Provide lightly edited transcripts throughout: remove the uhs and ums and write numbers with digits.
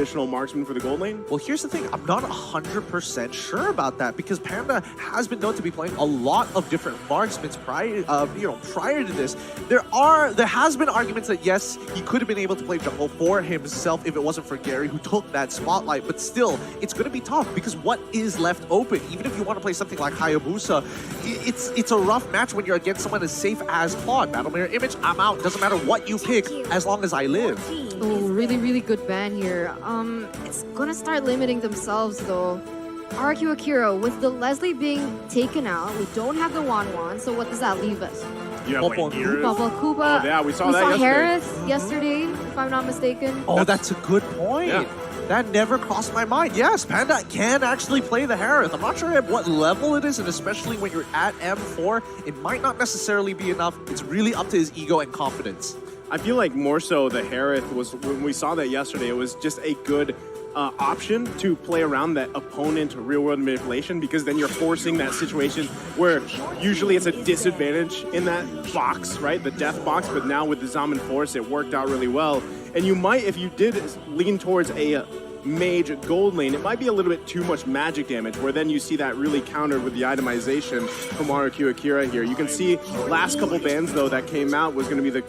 additional marksman for the gold lane? Well, here's the thing. I'm not 100% sure about that because Panda has been known to be playing a lot of different marksmen prior to this. There has been arguments that yes, he could have been able to play jungle for himself if it wasn't for Gary, who took that spotlight. But still, it's going to be tough because what is left open? Even if you want to play something like Hayabusa, it's a rough match when you're against someone as safe as Claude. Battle Mirror Image, I'm out. Doesn't matter what you pick as long as I live. Oh, really, really good ban here. It's gonna start limiting themselves though. RRQ Akira, with the Leslie being taken out, we don't have the Wan, so what does that leave us? You have like Gears. Kupa. Oh, yeah, we saw that yesterday. Harris yesterday, if I'm not mistaken. Oh, that's a good point. Yeah. That never crossed my mind. Yes, Panda can actually play the Harith. I'm not sure at what level it is, and especially when you're at M4, it might not necessarily be enough. It's really up to his ego and confidence. I feel like more so the Harith was, when we saw that yesterday, it was just a good option to play around that opponent real-world manipulation, because then you're forcing that situation where usually it's a disadvantage in that box, right? The death box, but now with the Zaman Force, it worked out really well. And you might, if you did lean towards a mage gold lane, it might be a little bit too much magic damage, where then you see that really countered with the itemization from RRQ Akira here. You can see last couple bans, though, that came out was going to be the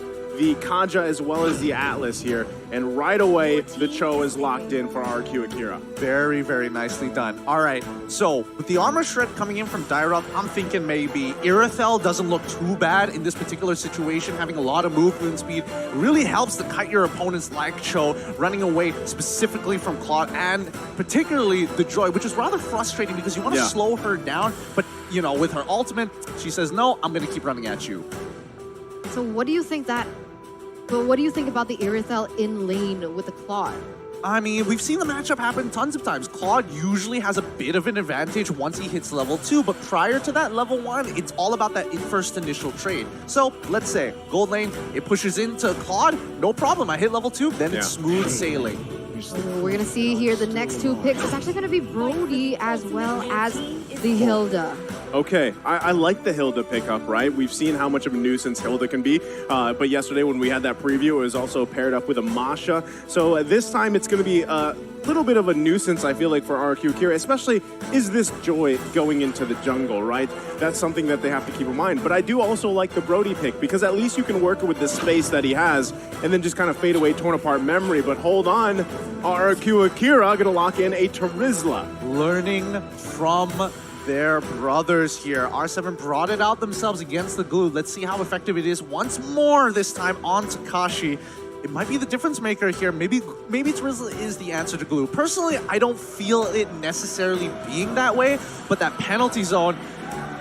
Kaja as well as the Atlas here, and right away the Cho is locked in for RRQ Akira. Very, very nicely done. All right, so with the armor shred coming in from Dyrok, I'm thinking maybe Irithel doesn't look too bad in this particular situation. Having a lot of movement speed really helps to cut your opponents like Cho, running away specifically from Claude, and particularly the Joy, which is rather frustrating because you want to slow her down, but you know, with her ultimate, she says, no, I'm going to keep running at you. So what do you think about the Irithel in lane with the Claude? I mean, we've seen the matchup happen tons of times. Claude usually has a bit of an advantage once he hits level 2, but prior to that level 1, it's all about that first initial trade. So let's say gold lane, it pushes into Claude, no problem. I hit level 2, then it's smooth sailing. We're gonna see here the next two picks. It's actually gonna be Brody as well as the Hilda. Okay, I like the Hilda pickup, right? We've seen how much of a nuisance Hilda can be, but yesterday when we had that preview, it was also paired up with a Masha. So this time it's going to be a little bit of a nuisance, I feel like, for RRQ Akira, especially is this Joy going into the jungle, right? That's something that they have to keep in mind. But I do also like the Brody pick, because at least you can work with the space that he has and then just kind of fade away torn apart memory. But hold on, RRQ Akira going to lock in a Terizla. Learning from their brothers here. R7 brought it out themselves against the glue. Let's see how effective it is once more, this time on Takashi. It might be the difference maker here. Maybe Terizla is the answer to glue. Personally, I don't feel it necessarily being that way, but that penalty zone,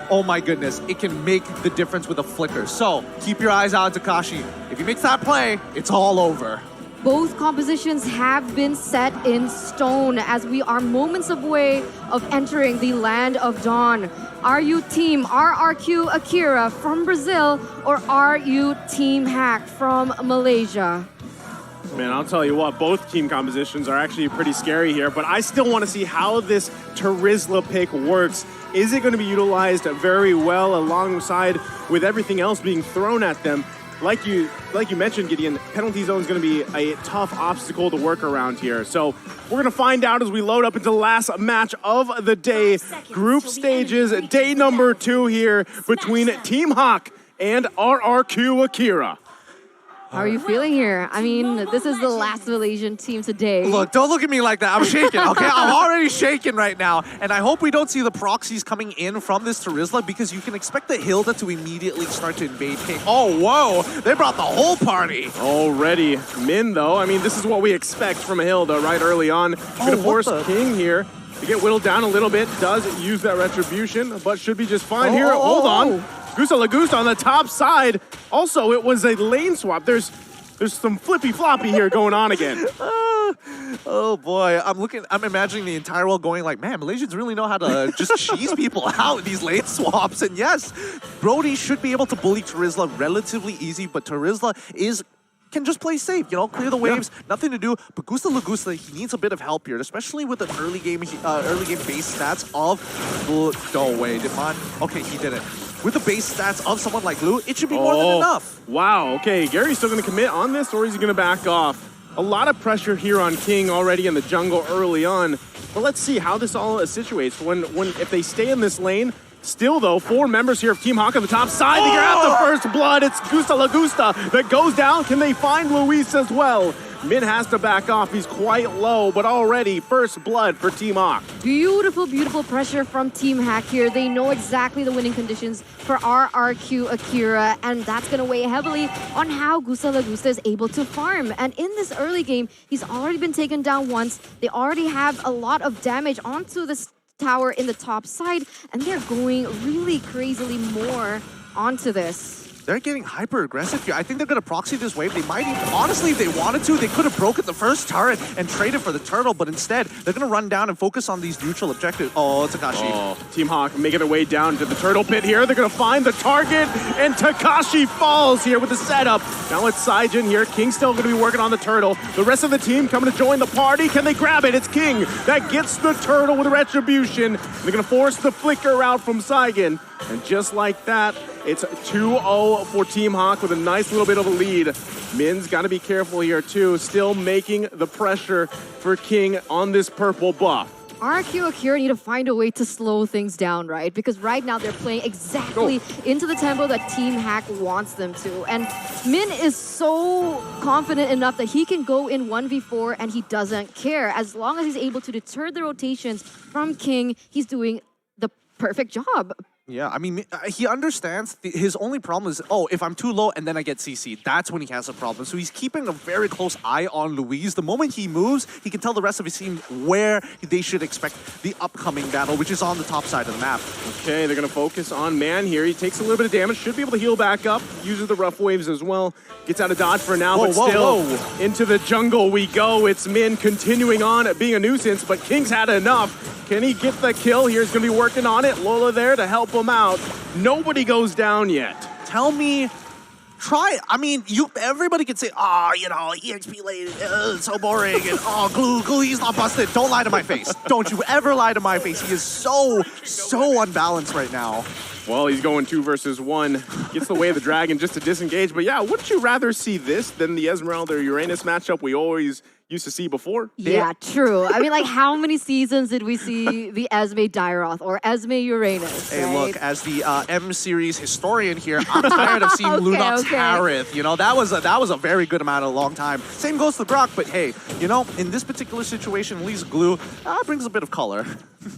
oh my goodness, it can make the difference with a flicker. So keep your eyes out on Takashi. If he makes that play, it's all over. Both compositions have been set in stone as we are moments away of entering the land of dawn. Are you team RRQ Akira from Brazil, or are you team HAQ from Malaysia? Man, I'll tell you what, both team compositions are actually pretty scary here, but I still want to see how this Terizla pick works. Is it going to be utilized very well alongside with everything else being thrown at them? Like you mentioned, Gideon, penalty zone is going to be a tough obstacle to work around here. So we're going to find out as we load up into the last match of the day. Group stages, day number 2 here between Team HAQ and RRQ Akira. How are you feeling here? I mean, this is the last Malaysian team today. Look, don't look at me like that. I'm shaking, okay? I'm already shaking right now. And I hope we don't see the proxies coming in from this Terizla, because you can expect the Hilda to immediately start to invade King. Oh, whoa! They brought the whole party. Already. Min, though, I mean, this is what we expect from a Hilda right early on. Gonna force King here to get whittled down a little bit. Does use that retribution, but should be just fine here. Hold on. Gusta Lagusta on the top side. Also, it was a lane swap. There's some flippy floppy here going on again. Oh boy, I'm imagining the entire world going like, man, Malaysians really know how to just cheese people out in these lane swaps. And yes, Brody should be able to bully Terizla relatively easy, but Terizla can just play safe, you know, clear the waves, nothing to do. But Gusta Lagusta, he needs a bit of help here, especially with the early game base stats of no way, okay, he did it. With the base stats of someone like Lou, it should be more than enough. Wow, okay, Gary's still gonna commit on this, or is he gonna back off? A lot of pressure here on King already in the jungle early on. But let's see how this all situates. If they stay in this lane, still though, 4 members here of Team HAQ on the top side. They grab the first blood. It's Gusta La Gusta that goes down. Can they find Luis as well? Min has to back off. He's quite low, but already first blood for Team HAQ. Beautiful, beautiful pressure from Team HAQ here. They know exactly the winning conditions for RRQ Akira, and that's going to weigh heavily on how Gusta La Gusta is able to farm. And in this early game, he's already been taken down once. They already have a lot of damage onto this tower in the top side, and they're going really crazily more onto this. They're getting hyper aggressive here. I think they're going to proxy this wave. They might even, honestly, if they wanted to, they could have broken the first turret and traded for the turtle, but instead, they're going to run down and focus on these neutral objectives. Oh, Takashi. Oh, Team HAQ making their way down to the turtle pit here. They're going to find the target, and Takashi falls here with the setup. Now it's Saijin here. King still going to be working on the turtle. The rest of the team coming to join the party. Can they grab it? It's King that gets the turtle with retribution. They're going to force the flicker out from Saigon. And just like that, it's 2-0 for Team HAQ with a nice little bit of a lead. Min's got to be careful here too, still making the pressure for King on this purple buff. RRQ Akira need to find a way to slow things down, right? Because right now they're playing exactly into the tempo that Team HAQ wants them to. And Min is so confident enough that he can go in 1v4 and he doesn't care. As long as he's able to deter the rotations from King, he's doing the perfect job. Yeah, I mean, he understands his only problem is, oh, if I'm too low and then I get CC'd, that's when he has a problem. So he's keeping a very close eye on Luis. The moment he moves, he can tell the rest of his team where they should expect the upcoming battle, which is on the top side of the map. Okay, they're going to focus on Man here. He takes a little bit of damage, should be able to heal back up, uses the rough waves as well. Gets out of dodge for now, but still into the jungle we go. It's Min continuing on at being a nuisance, but King's had enough. Can he get the kill? Here's going to be working on it. Lola there to help him out. Nobody goes down yet. Tell me, I mean, everybody can say, you know, EXP lane, it's so boring, and glue, he's not busted. Don't lie to my face. Don't you ever lie to my face. He is so unbalanced right now. Well, he's going 2 versus 1. Gets the way of the dragon just to disengage. But yeah, wouldn't you rather see this than the Esmeralda or Uranus matchup we always used to see before? Yeah, true. I mean, like, how many seasons did we see the Esme Dairoth or Esme Uranus? Hey, right? look, as the M series historian here, I'm tired of seeing Lunox Harith. You know, that was a very good amount of a long time. Same goes to Brock, but hey, you know, in this particular situation, at least Glue brings a bit of color.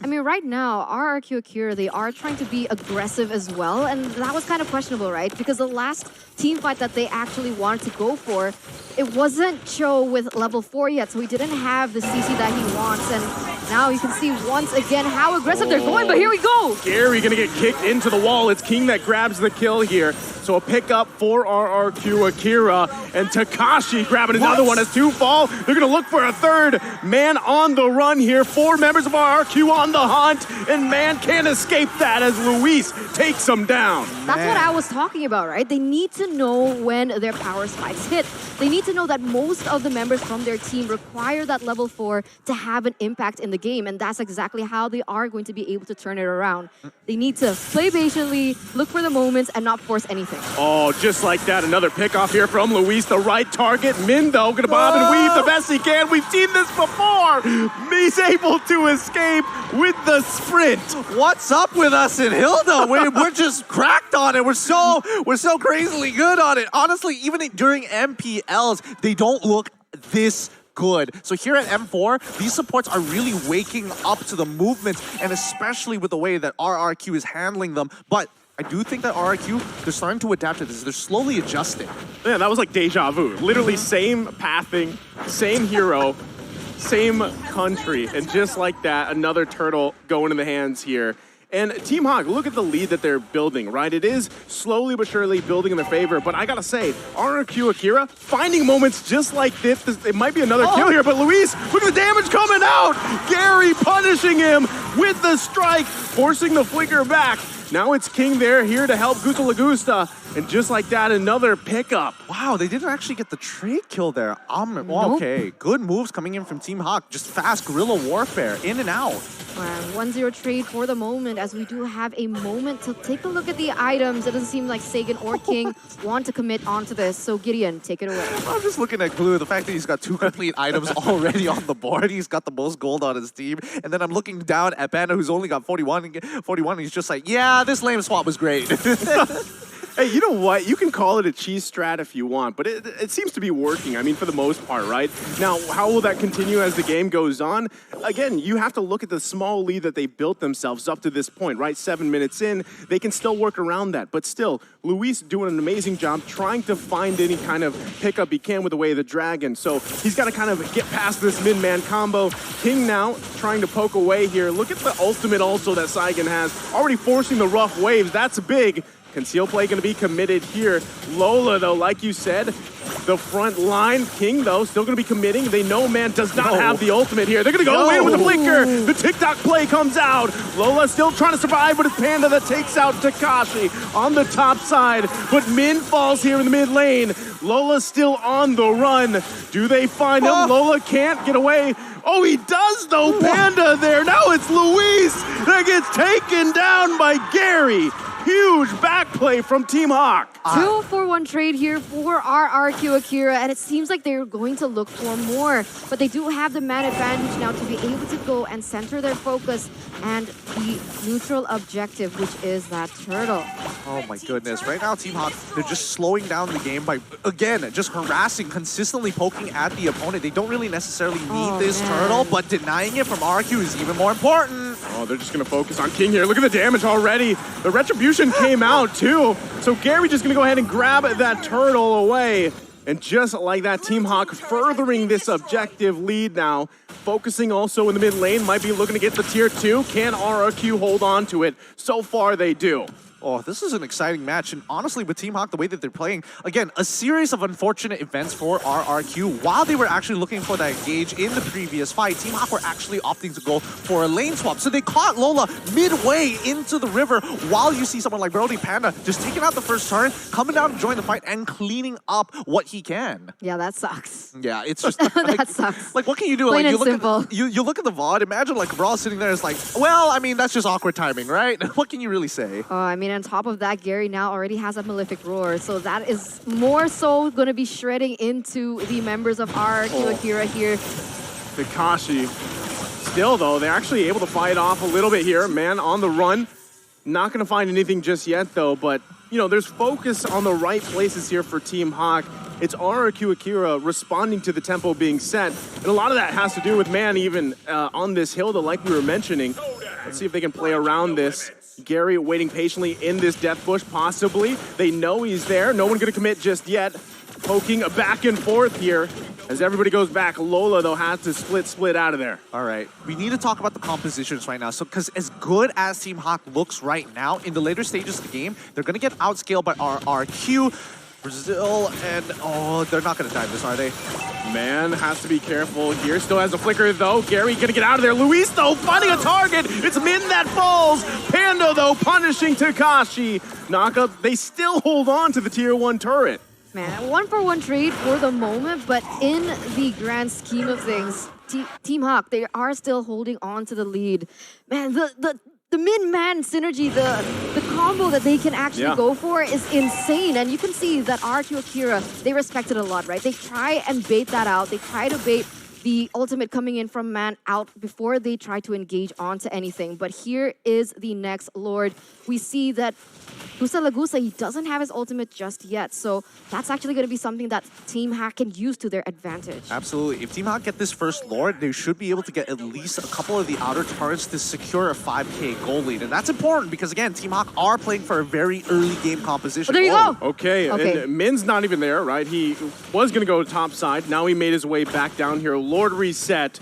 I mean, right now, RRQ Akira, they are trying to be aggressive as well, and that was kind of questionable, right? Because the last team fight that they actually wanted to go for, it wasn't Cho with level 4 yet, so he didn't have the CC that he wants, and now you can see once again how aggressive they're going, but here we go! Gary gonna get kicked into the wall. It's King that grabs the kill here. So a pickup for RRQ Akira, and Takashi grabbing another one as 2 fall. They're gonna look for a third. Man on the run here. 4 members of RRQ on the hunt, and Man can't escape that as Luis takes him down. That's what I was talking about, right? They need to know when their power spikes hit. They need to know that most of the members from their team require that level 4 to have an impact in the game, and that's exactly how they are going to be able to turn it around. They need to play patiently, look for the moments, and not force anything. Oh, just like that, another pickoff here from Luis, the right target. Min, though, gonna bob and weave the best he can. We've seen this before. He's able to escape with the sprint. What's up with us in Hilda? We're just cracked on it. We're so crazily good on it. Honestly, even during MPLs, they don't look this good. So here at M4, these supports are really waking up to the movements, and especially with the way that RRQ is handling them. But I do think that RRQ, they're starting to adapt to this. They're slowly adjusting. Yeah, that was like deja vu. Literally same pathing, same hero, same country. And just like that, another turtle going in the hands here. And Team HAQ, look at the lead that they're building, right? It is slowly but surely building in their favor. But I gotta say, RRQ Akira finding moments just like this. It might be another kill here, but Luis, look at the damage coming out! Gary punishing him with the strike, forcing the flicker back. Now it's King there, here to help Gusta La Gusta. And just like that, another pickup. Wow, they didn't actually get the trade kill there. Nope. Okay, good moves coming in from Team HAQ. Just fast guerrilla warfare, in and out. 1-0 trade for the moment, as we do have a moment to take a look at the items. It doesn't seem like Sagan or King want to commit onto this, so Gideon, take it away. I'm just looking at Glue, the fact that he's got 2 complete items already on the board. He's got the most gold on his team. And then I'm looking down at Panda, who's only got 41, and he's just like, yeah, this lame swap was great. Hey, you know what? You can call it a cheese strat if you want, but it seems to be working. I mean, for the most part, right? Now, how will that continue as the game goes on? Again, you have to look at the small lead that they built themselves up to this point, right? 7 minutes in, they can still work around that. But still, Luis doing an amazing job trying to find any kind of pickup he can with the way of the dragon. So he's got to kind of get past this mid-man combo. King now trying to poke away here. Look at the ultimate also that Sagan has. Already forcing the rough waves. That's big. Conceal play going to be committed here. Lola, though, like you said, the front line. King, though, still going to be committing. They know man does not have the ultimate here. They're going to go away with the flicker. The TikTok play comes out. Lola still trying to survive, but it's Panda that takes out Takashi on the top side. But Min falls here in the mid lane. Lola's still on the run. Do they find him? Lola can't get away. Oh, he does, though. Panda there. Now it's Luis that gets taken down by Gary. Huge back play from Team HAQ. 2-for-1 trade here for RRQ Akira, and it seems like they're going to look for more. But they do have the man advantage now to be able to go and center their focus and the neutral objective, which is that turtle. Oh my goodness. Right now, Team HAQ, they're just slowing down the game by, again, just harassing, consistently poking at the opponent. They don't really necessarily need this turtle, but denying it from RRQ is even more important. Oh, they're just going to focus on King here. Look at the damage already. The retribution came out, too. So Gary just going to go ahead and grab that turtle away. And just like that, Team HAQ furthering this objective lead now. Focusing also in the mid lane. Might be looking to get the tier 2. Can RRQ hold on to it? So far, they do. Oh, this is an exciting match, and honestly, with Team HAQ, the way that they're playing, again, a series of unfortunate events for RRQ. While they were actually looking for that engage in the previous fight, Team HAQ were actually opting to go for a lane swap. So they caught Lola midway into the river, while you see someone like Brody Panda just taking out the first turn, coming down to join the fight, and cleaning up what he can. Yeah, that sucks. Yeah, it's just that sucks. Like, what can you do? Plain like, and simple. You look at the VOD, imagine like Brawl sitting there, it's like, well, I mean, that's just awkward timing, right? What can you really say? Oh, I mean, on top of that, Gary now already has a Malefic Roar, so that is more so going to be shredding into the members of RRQ Akira here. Takashi. Still, though, they're actually able to fight off a little bit here. Man on the run. Not going to find anything just yet, though, but, you know, there's focus on the right places here for Team HAQ. It's RRQ Akira responding to the tempo being set, and a lot of that has to do with man even on this hill, though, like we were mentioning. Let's see if they can play around this. Gary waiting patiently in this death bush, possibly. They know he's there. No one going to commit just yet. Poking back and forth here. As everybody goes back, Lola, though, has to split out of there. All right. We need to talk about the compositions right now. So, because as good as Team HAQ looks right now, in the later stages of the game, they're going to get outscaled by RRQ. Brazil, and oh, they're not going to dive this, are they? Man has to be careful here. Still has a flicker, though. Gary going to get out of there. Luis, though, finding a target. It's Min that falls. Panda, though, punishing Takashi. Knockup, they still hold on to the tier 1 turret. Man, 1-for-1 trade for the moment, but in the grand scheme of things, Team HAQ, they are still holding on to the lead. Man, the mid-man synergy, the combo that they can actually go for is insane. And you can see that RRQ Akira, they respect it a lot, right? They try and bait that out. They try to bait the ultimate coming in from man out before they try to engage onto anything. But here is the next Lord. We see that Gusa Lagusa, he doesn't have his ultimate just yet. So that's actually going to be something that Team HAQ can use to their advantage. Absolutely. If Team HAQ get this first Lord, they should be able to get at least a couple of the outer turrets to secure a 5k goal lead. And that's important because, again, Team HAQ are playing for a very early game composition. Oh, there you go. Okay, and Min's not even there, right? He was going to go top side. Now he made his way back down here. Lord reset.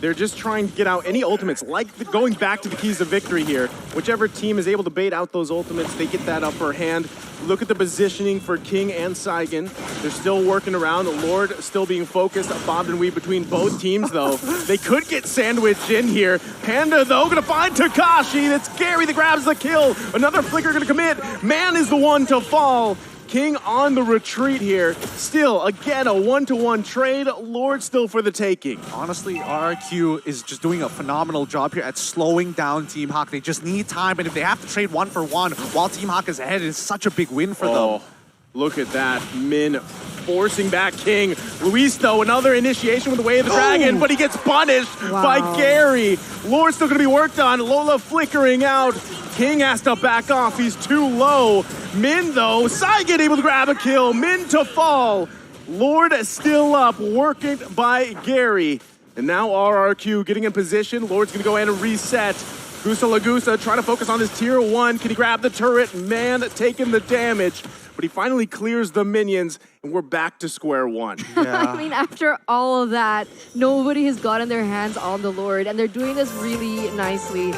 They're just trying to get out any ultimates, like going back to the keys of victory here. Whichever team is able to bait out those ultimates, they get that upper hand. Look at the positioning for King and Saigon. They're still working around. Lord still being focused. Bob and weave between both teams, though. They could get sandwiched in here. Panda, though, going to find Takashi. That's Gary that grabs the kill. Another flicker going to commit. Man is the one to fall. King on the retreat here. Still, again, a 1-to-1 trade. Lord still for the taking. Honestly, RRQ is just doing a phenomenal job here at slowing down Team HAQ. They just need time, and if they have to trade 1-for-1 while Team HAQ is ahead, it's such a big win for them. Look at that. Min forcing back King. Luis, though, another initiation with the Way of the Dragon, but he gets punished by Gary. Lord's still going to be worked on. Lola flickering out. King has to back off. He's too low. Min, though, Saigon able to grab a kill. Min to fall. Lord still up, working by Gary. And now RRQ getting in position. Lord's going to go in and reset. Gusa Lagusa trying to focus on this tier 1. Can he grab the turret? Man taking the damage. But he finally clears the minions, and we're back to square one. Yeah. I mean, after all of that, nobody has gotten their hands on the Lord, and they're doing this really nicely.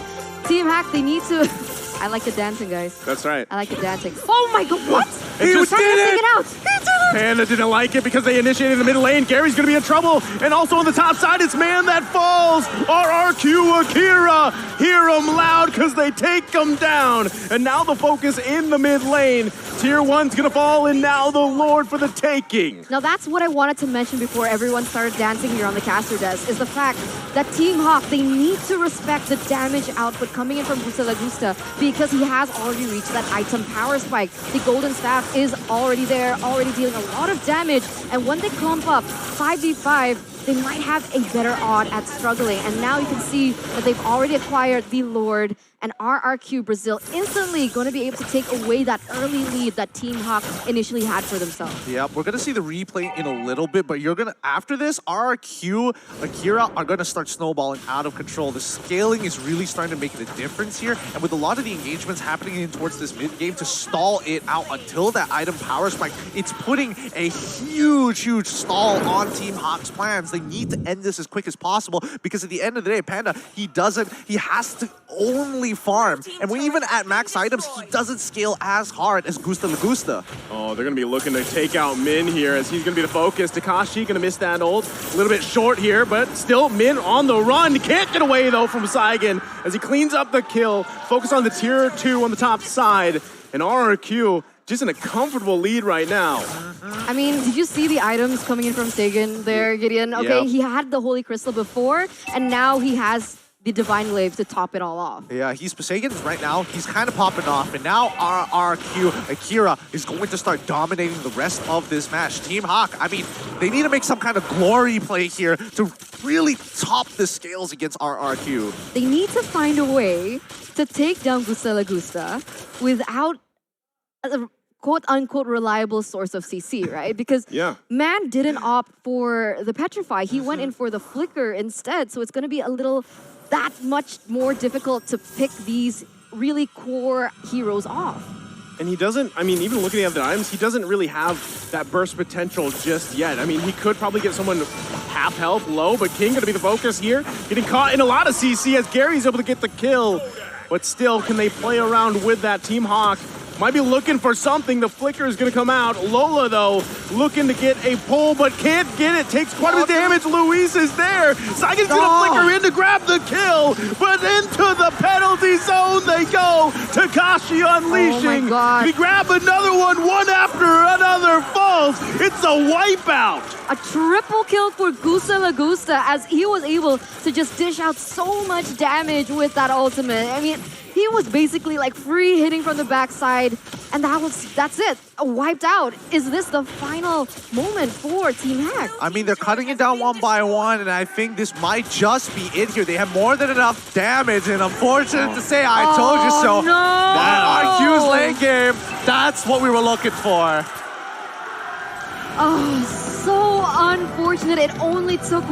Team HAQ, they need to... I like the dancing, guys. That's right. I like the dancing. Oh my god, what? He was trying to did take it! it out. He did it! Panda didn't like it because they initiated the mid lane. Gary's going to be in trouble. And also on the top side, it's Man That Falls. RRQ Akira. Hear them loud because they take them down. And now the focus in the mid lane. Tier 1's going to fall, and now the Lord for the taking. Now that's what I wanted to mention before everyone started dancing here on the caster desk, is the fact that Team HAQ, they need to respect the damage output coming in from Gusta Lagusta because he has already reached that item power spike. The Golden Staff is already there, already dealing a lot of damage, and when they clump up 5v5, they might have a better odd at struggling. And now you can see that they've already acquired the Lord, and RRQ Brazil instantly going to be able to take away that early lead that Team HAQ initially had for themselves. Yep, we're gonna see the replay in a little bit, but after this, RRQ Akira are gonna start snowballing out of control. The scaling is really starting to make a difference here, and with a lot of the engagements happening in towards this mid game to stall it out until that item power spike, it's putting a huge stall on Team HAQ's plans. They need to end this as quick as possible because at the end of the day, Panda, he has to only farm, and when even at max items, he doesn't scale as hard as Gusta Lagusta. Oh, they're going to be looking to take out Min here as he's going to be the focus. Takashi going to miss that ult. A little bit short here, but still Min on the run. Can't get away, though, from Saigon as he cleans up the kill. Focus on the tier 2 on the top side. And RRQ just in a comfortable lead right now. I mean, did you see the items coming in from Sagan there, Gideon? Okay, Yep. He had the Holy Crystal before, and now he has the Divine Glaive to top it all off. Yeah, Sagan right now, he's kind of popping off, and now RRQ Akira is going to start dominating the rest of this match. Team HAQ, I mean, they need to make some kind of glory play here to really top the scales against RRQ. They need to find a way to take down Gusta Lagusta without a quote-unquote reliable source of CC, right? Because Man didn't opt for the Petrify. He went in for the Flicker instead, so it's going to be a little that much more difficult to pick these really core heroes off. And he doesn't, I mean, even looking at the items, he doesn't really have that burst potential just yet. I mean, he could probably get someone half health low, but King going to be the focus here. Getting caught in a lot of CC as Gary's able to get the kill. But still, can they play around with that? Team HAQ might be looking for something. The flicker is going to come out. Lola, though, looking to get a pull, but can't get it. Takes quite a bit of damage. Luis is there. Saigon's going to flicker in to grab the kill, but into the penalty zone they go. Takashi unleashing. Oh my God. We grab another one after another falls. It's a wipeout. A triple kill for Gusta Lagusta as he was able to just dish out so much damage with that ultimate. I mean, he was basically like free hitting from the backside, and that's it. Wiped out. Is this the final moment for Team HAQ? I mean, they're cutting it down one by one, and I think this might just be it here. They have more than enough damage, and unfortunate to say, I told you so. No. That RQ's lane game, that's what we were looking for. Oh, so unfortunate. It only took